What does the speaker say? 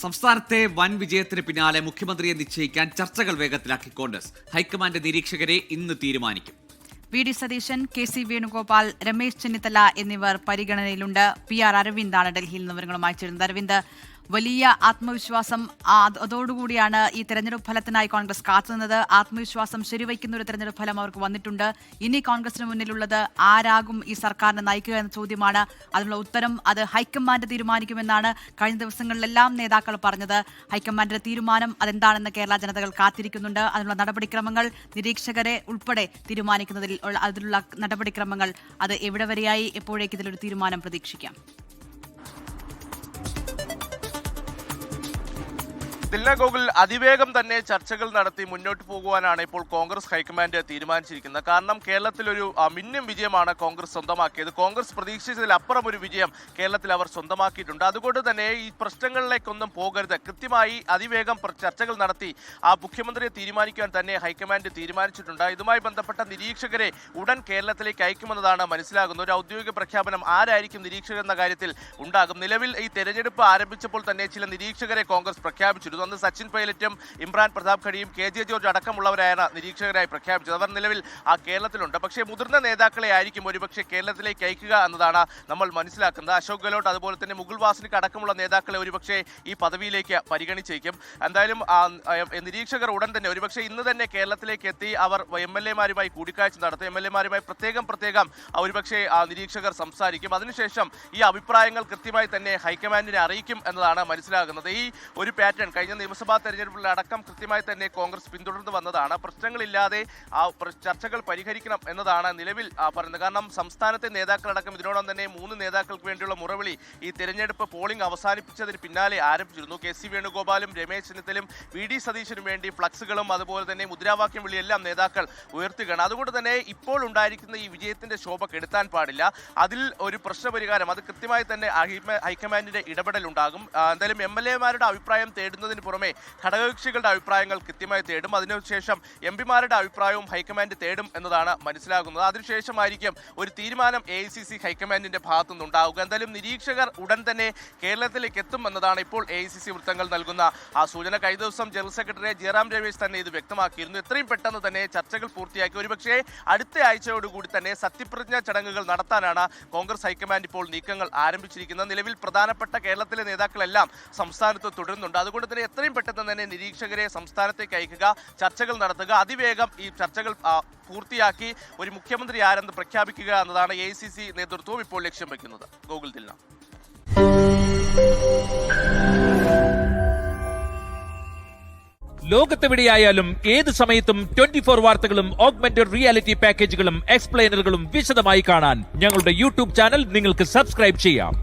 സംസ്ഥാനത്തെ വൻ വിജയത്തിന് പിന്നാലെ മുഖ്യമന്ത്രിയെ നിശ്ചയിക്കാൻ ചർച്ചകൾ വേഗത്തിലാക്കി കോൺഗ്രസ്. ഹൈക്കമാൻഡ് നിരീക്ഷകരെ ഇന്ന് തീരുമാനിക്കും. വി.ഡി. സതീശൻ, കെ.സി. വേണുഗോപാൽ, രമേശ് ചെന്നിത്തല എന്നിവർ പരിഗണനയിലുണ്ട്. പി.ആർ. അരവിന്ദാണ് ഡൽഹിയിൽ നിന്ന് വിവരങ്ങളുമായി ചേരുന്നത്. അരവിന്ദ്, വലിയ ആത്മവിശ്വാസം അതോടുകൂടിയാണ് ഈ തെരഞ്ഞെടുപ്പ് ഫലത്തിനായി കോൺഗ്രസ് കാത്തുനിന്നത്. ആത്മവിശ്വാസം ശരിവയ്ക്കുന്ന ഒരു തെരഞ്ഞെടുപ്പ് ഫലം അവർക്ക് വന്നിട്ടുണ്ട്. ഇനി കോൺഗ്രസിന് മുന്നിലുള്ളത് ആരാകും ഈ സർക്കാരിനെ നയിക്കുക എന്ന ചോദ്യമാണ്. അതിനുള്ള ഉത്തരം അത് ഹൈക്കമാൻഡ് തീരുമാനിക്കുമെന്നാണ് കഴിഞ്ഞ ദിവസങ്ങളിലെല്ലാം നേതാക്കൾ പറഞ്ഞത്. ഹൈക്കമാൻഡിന്റെ തീരുമാനം അതെന്താണെന്ന് കേരള ജനതകൾ കാത്തിരിക്കുന്നുണ്ട്. അതിനുള്ള നടപടിക്രമങ്ങൾ നിരീക്ഷകരെ ഉൾപ്പെടെ തീരുമാനിക്കുന്നതിൽ അതിലുള്ള നടപടിക്രമങ്ങൾ അത് എവിടെ വരെയായി, എപ്പോഴേക്ക് ഇതിലൊരു തീരുമാനം പ്രതീക്ഷിക്കാം? ദിൽന ഗോകുൽ, അതിവേഗം തന്നെ ചർച്ചകൾ നടത്തി മുന്നോട്ട് പോകുവാനാണ് ഇപ്പോൾ കോൺഗ്രസ് ഹൈക്കമാൻഡ് തീരുമാനിച്ചിരിക്കുന്നത്. കാരണം കേരളത്തിലൊരു മിന്നും വിജയമാണ് കോൺഗ്രസ് സ്വന്തമാക്കിയത്. കോൺഗ്രസ് പ്രതീക്ഷിച്ചതിലപ്പുറം ഒരു വിജയം കേരളത്തിൽ അവർ സ്വന്തമാക്കിയിട്ടുണ്ട്. അതുകൊണ്ട് തന്നെ ഈ പ്രശ്നങ്ങളിലേക്കൊന്നും പോകരുത്, കൃത്യമായി അതിവേഗം ചർച്ചകൾ നടത്തി മുഖ്യമന്ത്രിയെ തീരുമാനിക്കാൻ തന്നെ ഹൈക്കമാൻഡ് തീരുമാനിച്ചിട്ടുണ്ട്. ഇതുമായി ബന്ധപ്പെട്ട നിരീക്ഷകരെ ഉടൻ കേരളത്തിലേക്ക് അയക്കുമെന്നതാണ് മനസ്സിലാകുന്നത്. ഒരു ഔദ്യോഗിക പ്രഖ്യാപനം ആരായിരിക്കും നിരീക്ഷകർ എന്ന കാര്യത്തിൽ ഉണ്ടാകും. നിലവിൽ ഈ തെരഞ്ഞെടുപ്പ് ആരംഭിച്ചപ്പോൾ തന്നെ ചില നിരീക്ഷകരെ കോൺഗ്രസ് പ്രഖ്യാപിച്ചിരുന്നു. അന്ന് സച്ചിൻ പൈലറ്റും ഇമ്രാൻ പ്രതാപ് ഖടിയും കെ.ജെ. ജോർജ് അടക്കമുള്ളവരാണ് നിരീക്ഷകരായി പ്രഖ്യാപിച്ചത്. അവർ നിലവിൽ കേരളത്തിലുണ്ട്. പക്ഷേ മുതിർന്ന നേതാക്കളെ ആയിരിക്കും ഒരുപക്ഷെ കേരളത്തിലേക്ക് അയക്കുക എന്നതാണ് നമ്മൾ മനസ്സിലാക്കുന്നത്. അശോക് ഗെഹ്ലോട്ട്, അതുപോലെ തന്നെ മുകുൾ വാസ്നിക് അടക്കമുള്ള നേതാക്കളെ ഒരുപക്ഷെ ഈ പദവിയിലേക്ക് പരിഗണിച്ചേക്കും. എന്തായാലും നിരീക്ഷകർ ഉടൻ തന്നെ ഒരുപക്ഷെ ഇന്ന് തന്നെ കേരളത്തിലേക്ക് എത്തി അവർ എം.എൽ.എമാരുമായി കൂടിക്കാഴ്ച നടത്തും. എം.എൽ.എമാരുമായി പ്രത്യേകം ഒരുപക്ഷെ നിരീക്ഷകർ സംസാരിക്കും. അതിനുശേഷം ഈ അഭിപ്രായങ്ങൾ കൃത്യമായി തന്നെ ഹൈക്കമാൻഡിനെ അറിയിക്കും എന്നതാണ് മനസ്സിലാകുന്നത്. ഈ ഒരു പാറ്റേൺ കഴിഞ്ഞ നിയമസഭാ തെരഞ്ഞെടുപ്പിലടക്കം കൃത്യമായി തന്നെ കോൺഗ്രസ് പിന്തുടർന്നു വന്നതാണ്. പ്രശ്നങ്ങളില്ലാതെ ചർച്ചകൾ പരിഹരിക്കണം എന്നതാണ് നിലവിൽ പറയുന്നത്. കാരണം സംസ്ഥാനത്തെ നേതാക്കളടക്കം ഇതിനോടൊപ്പം തന്നെ 3 നേതാക്കൾക്ക് വേണ്ടിയുള്ള മുറവിളി ഈ തെരഞ്ഞെടുപ്പ് പോളിംഗ് അവസാനിപ്പിച്ചതിന് പിന്നാലെ ആരംഭിച്ചിരുന്നു. കെ.സി. വേണുഗോപാലും രമേശ് ചെന്നിത്തലയും വി.ഡി. സതീശനും വേണ്ടി ഫ്ലക്സുകളും അതുപോലെ തന്നെ മുദ്രാവാക്യം വിളിയെല്ലാം നേതാക്കൾ ഉയർത്തുകയാണ്. അതുകൊണ്ട് തന്നെ ഇപ്പോൾ ഉണ്ടായിരിക്കുന്ന ഈ വിജയത്തിന്റെ ശോഭ കെടുത്താൻ പാടില്ല. അതിൽ ഒരു പ്രശ്നപരിഹാരം അത് കൃത്യമായി തന്നെ ഹൈക്കമാൻഡിന്റെ ഇടപെടൽ ഉണ്ടാകും. എന്തായാലും എം.എൽ.എമാരുടെ അഭിപ്രായം തേടുന്നതിന് പുറമെ ഘടകകക്ഷികളുടെ അഭിപ്രായങ്ങൾ കൃത്യമായി തേടും. അതിനുശേഷം എം.പിമാരുടെ അഭിപ്രായവും ഹൈക്കമാൻഡ് തേടും എന്നതാണ് മനസ്സിലാകുന്നത്. അതിനുശേഷമായിരിക്കും ഒരു തീരുമാനം എ.ഐ.സി.സി ഹൈക്കമാൻഡിന്റെ ഭാഗത്തു നിന്നുണ്ടാവുക. എന്തായാലും നിരീക്ഷകർ ഉടൻ തന്നെ കേരളത്തിലേക്ക് എത്തും എന്നതാണ് ഇപ്പോൾ എ.ഐ.സി.സി വൃത്തങ്ങൾ നൽകുന്ന സൂചന. കഴിഞ്ഞ ദിവസം ജനറൽ സെക്രട്ടറി ജയറാം രമേശ് തന്നെ ഇത് വ്യക്തമാക്കിയിരുന്നു. എത്രയും പെട്ടെന്ന് തന്നെ ചർച്ചകൾ പൂർത്തിയാക്കി ഒരുപക്ഷെ അടുത്ത ആഴ്ചയോടുകൂടി തന്നെ സത്യപ്രതിജ്ഞാ ചടങ്ങുകൾ നടത്താനാണ് കോൺഗ്രസ് ഹൈക്കമാൻഡ് ഇപ്പോൾ നീക്കങ്ങൾ ആരംഭിച്ചിരിക്കുന്നത്. നിലവിൽ പ്രധാനപ്പെട്ട കേരളത്തിലെ നേതാക്കളെല്ലാം സംസ്ഥാനത്ത് തുടരുന്നുണ്ട്. അതുകൊണ്ട് തന്നെ എത്രയും പെട്ടെന്ന് തന്നെ നിരീക്ഷകരെ സംസ്ഥാനത്തേക്ക് അയക്കുക, ചർച്ചകൾ നടത്തുക, അതിവേഗം ഈ ചർച്ചകൾ പൂർത്തിയാക്കി ഒരു മുഖ്യമന്ത്രി ആരെന്ന് പ്രഖ്യാപിക്കുക എന്നതാണ് എ.ഐ.സി.സി നേതൃത്വം ഇപ്പോൾ ലക്ഷ്യം വയ്ക്കുന്നത്. ഗോകുൽ ദിൽന. ലോകത്തെവിടെയായാലും ഏത് സമയത്തും 24 വാർത്തകളും ഓഗ്മെന്റഡ് റിയാലിറ്റി പാക്കേജുകളും എക്സ്പ്ലെയിനറുകളും വിശദമായി കാണാൻ ഞങ്ങളുടെ യൂട്യൂബ് ചാനൽ നിങ്ങൾക്ക് സബ്സ്ക്രൈബ് ചെയ്യാം.